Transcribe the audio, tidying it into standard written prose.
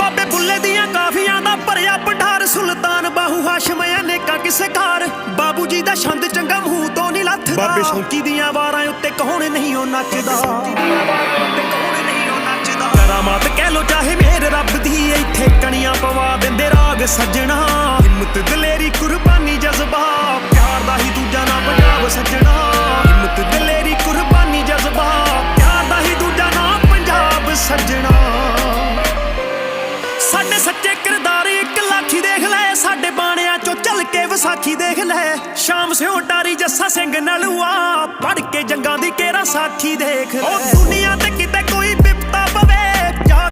ਬਾਬੇ ਬੁੱਲੇ ਦੀਆਂ ਕਾਫੀਆਂ ਦਾ ਭਰਿਆ ਭੰਡਾਰ, ਸੁਲਤਾਨ ਬਾਹੂ ਹਾਸ਼ਮ ਅਨੇਕਾਂ ਕਿਸੇ ਕਾਰ। ਬਾਬੂ ਜੀ ਦਾ ਛੰਦ ਚੰਗਾ ਮੂੰਹ ਤੋਂ ਨਹੀਂ ਲੱਥਦਾ, ਬਾਬੇ ਸ਼ੌਂਕੀ ਦੀਆਂ ਵਾਰਾਂ ਉੱਤੇ ਕੌਣ ਨਹੀਂ ਉਹ ਨੱਚਦਾ। ਕਰਾਮਾਤ ਕਹਿ ਲੋ ਚਾਹੇ ਮੇਰ ਰੱਬ ਦੀ, ਇੱਥੇ ਕਣੀਆਂ ਪਵਾ ਦਿੰਦੇ ਰਾਗ ਸੱਜਣਾ। ਹਿੰਮਤ ਦਲੇਰੀ ਕੁਰਬਾਨੀ ਜਜ਼ਬਾ, ਪਿਆਰ ਦਾ ਹੀ ਦੂਜਾ ਨਾਂ ਪੰਜਾਬ ਸੱਜਣਾ। ਹਿੰਮਤ ਦਲੇਰੀ ਕੁਰਬਾਨੀ ਜਜ਼ਬਾ, ਪਿਆਰ ਦਾ ਹੀ ਦੂਜਾ ਨਾਂ ਪੰਜਾਬ ਸੱਜਣਾ। ਸਾਡੇ ਸੱਚੇ ਕਿਰਦਾਰ ਇੱਕ ਲਾਖੀ ਦੇਖ ਲੈ, ਸਾਡੇ ਬਾਣਿਆਂ ਚੋਂ ਚੱਲ ਕੇ ਵਿਸਾਖੀ ਦੇਖ ਲੈ। ਸ਼ਾਮ ਸਿਓ ਟਾਰੀ ਜੱਸਾ ਸਿੰਘ ਨਲੂਆ, ਪੜ ਕੇ ਜੰਗਾਂ ਦੀ ਕੇਰਾ ਸਾਖੀ ਦੇਖ ਲੈ। ਉਹ ਦੁਨੀਆ ਤੇ ਕਿਤੇ